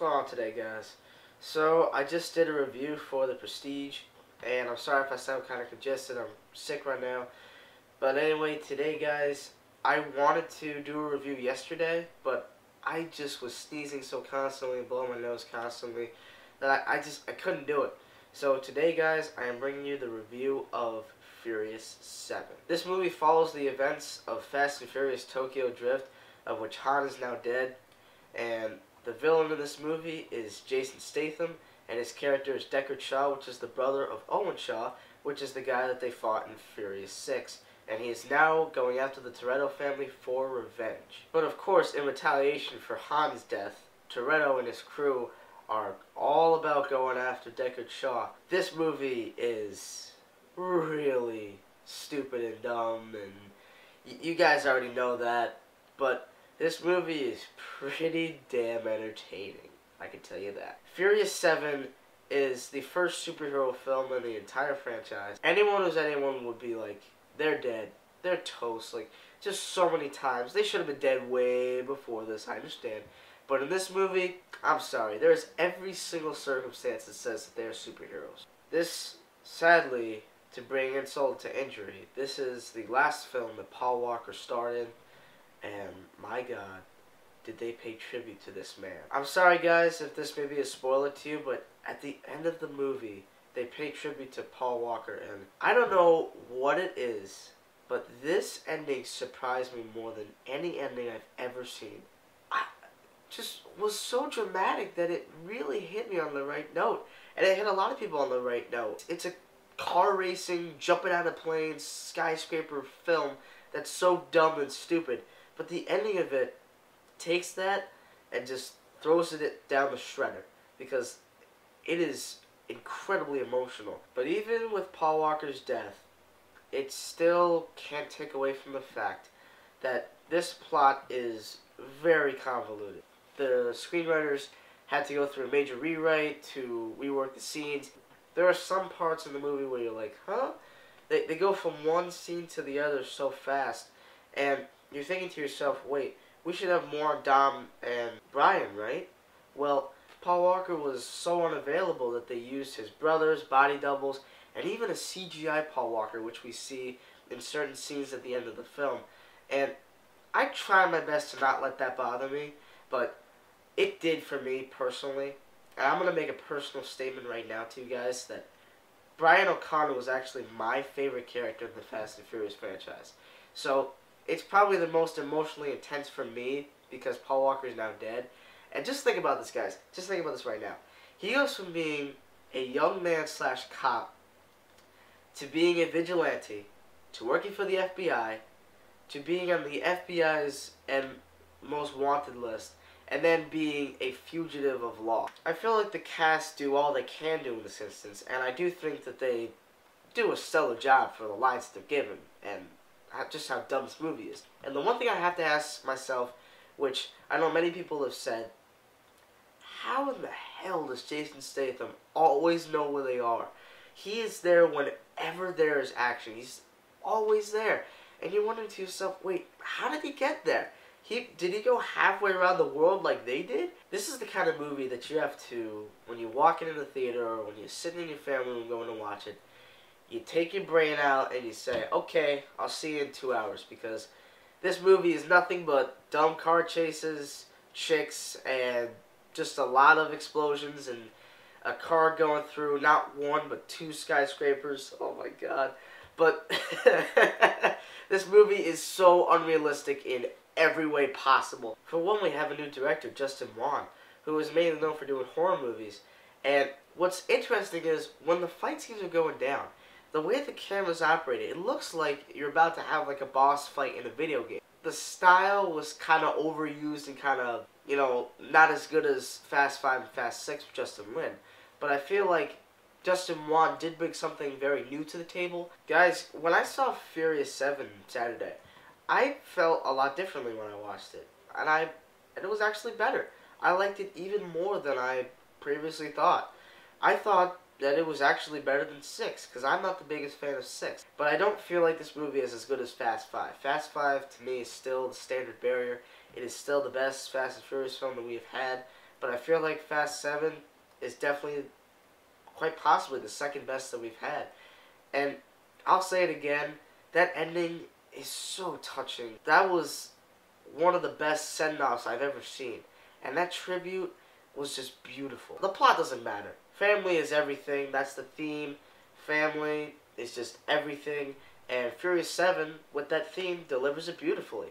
going on today, guys? So, I just did a review for The Prestige, and I'm sorry if I sound kind of congested. I'm sick right now. But anyway, today, guys, I wanted to do a review yesterday, but I just was sneezing so constantly and blowing my nose constantly that I couldn't do it. So today, guys, I am bringing you the review of Furious 7. This movie follows the events of Fast and Furious Tokyo Drift, of which Han is now dead, and the villain of this movie is Jason Statham, and his character is Deckard Shaw, which is the brother of Owen Shaw, which is the guy that they fought in Furious 6. And he is now going after the Toretto family for revenge. But of course, in retaliation for Han's death, Toretto and his crew are all about going after Deckard Shaw. This movie is really stupid and dumb, and you guys already know that, but this movie is pretty damn entertaining, I can tell you that. Furious 7 is the first superhero film in the entire franchise. Anyone who's anyone would be like, they're dead, they're toast, like, just so many times. They should have been dead way before this, I understand. But in this movie, I'm sorry, there's every single circumstance that says that they're superheroes. This, sadly, to bring insult to injury, this is the last film that Paul Walker starred in. And my God, did they pay tribute to this man. I'm sorry, guys, if this may be a spoiler to you, but at the end of the movie, they pay tribute to Paul Walker, and I don't know what it is, but this ending surprised me more than any ending I've ever seen. I just was so dramatic that it really hit me on the right note, and it hit a lot of people on the right note. It's a car racing, jumping out of planes, skyscraper film that's so dumb and stupid. But the ending of it takes that and just throws it down the shredder, because it is incredibly emotional. But even with Paul Walker's death, it still can't take away from the fact that this plot is very convoluted. The screenwriters had to go through a major rewrite to rework the scenes. There are some parts in the movie where you're like, huh? They go from one scene to the other so fast, and you're thinking to yourself, wait, we should have more Dom and Brian, right? Well, Paul Walker was so unavailable that they used his brothers, body doubles, and even a CGI Paul Walker, which we see in certain scenes at the end of the film. And I try my best to not let that bother me, but it did for me personally. And I'm going to make a personal statement right now to you guys that Brian O'Connor was actually my favorite character in the Fast and Furious franchise. So it's probably the most emotionally intense for me because Paul Walker is now dead. And just think about this, guys. Just think about this right now. He goes from being a young man slash cop to being a vigilante, to working for the FBI, to being on the FBI's and most wanted list, and then being a fugitive of law. I feel like the cast do all they can do in this instance, and I do think that they do a stellar job for the lines that they're given, and just how dumb this movie is. And the one thing I have to ask myself, which I know many people have said, how in the hell does Jason Statham always know where they are? He is there whenever there is action. He's always there. And you're wondering to yourself, wait, how did he get there? Did he go halfway around the world like they did? This is the kind of movie that you have to, when you walk into the theater or when you're sitting in your family room going to watch it, you take your brain out and you say, okay, I'll see you in 2 hours, because this movie is nothing but dumb car chases, chicks, and just a lot of explosions and a car going through not one but 2 skyscrapers. Oh my God. But this movie is so unrealistic in every way possible. For one, we have a new director, Justin Wan, who is mainly known for doing horror movies. And what's interesting is when the fight scenes are going down, the way the camera's operated, it looks like you're about to have like a boss fight in a video game. The style was kind of overused and kind of, you know, not as good as Fast 5 and Fast 6 with Justin Lin. But I feel like Justin Wan did bring something very new to the table. Guys, when I saw Furious 7 Saturday, I felt a lot differently when I watched it. And it was actually better. I liked it even more than I previously thought. I thought that it was actually better than 6, because I'm not the biggest fan of 6. But I don't feel like this movie is as good as Fast 5. Fast 5, to me, is still the standard barrier. It is still the best Fast and Furious film that we have had. but I feel like Fast 7 is definitely, quite possibly, the second best that we've had. And I'll say it again, that ending is so touching. That was one of the best send-offs I've ever seen. And that tribute was just beautiful. The plot doesn't matter. Family is everything. That's the theme. Family is just everything. And Furious 7, with that theme, delivers it beautifully.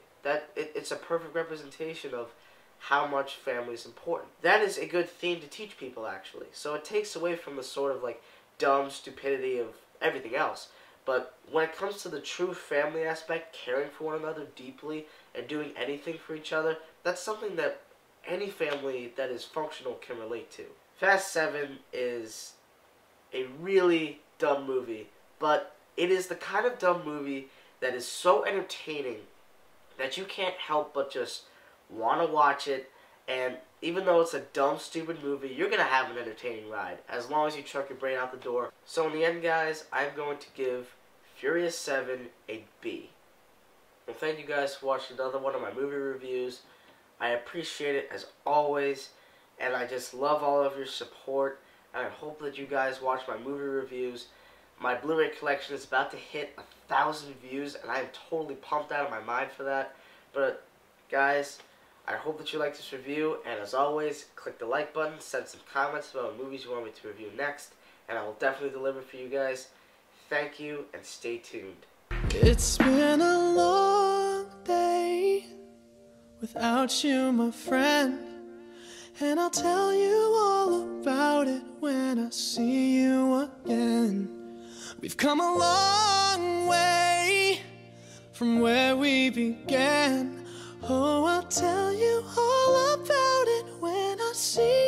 It's a perfect representation of how much family is important. That is a good theme to teach people, actually. So it takes away from the sort of like dumb stupidity of everything else. But when it comes to the true family aspect, caring for one another deeply and doing anything for each other, that's something that any family that is functional can relate to. Fast 7 is a really dumb movie, but it is the kind of dumb movie that is so entertaining that you can't help but just want to watch it. And even though it's a dumb, stupid movie, you're going to have an entertaining ride, as long as you chuck your brain out the door. So in the end, guys, I'm going to give Furious 7 a B. Well, thank you guys for watching another one of my movie reviews. I appreciate it as always, and I just love all of your support, and I hope that you guys watch my movie reviews. My Blu-ray collection is about to hit 1,000 views, and I am totally pumped out of my mind for that. But, guys, I hope that you like this review, and as always, click the like button, send some comments about what movies you want me to review next, and I will definitely deliver for you guys. Thank you, and stay tuned. It's been a long day without you, my friend, and I'll tell you all about it when I see you again. We've come a long way from where we began. Oh, I'll tell you all about it when I see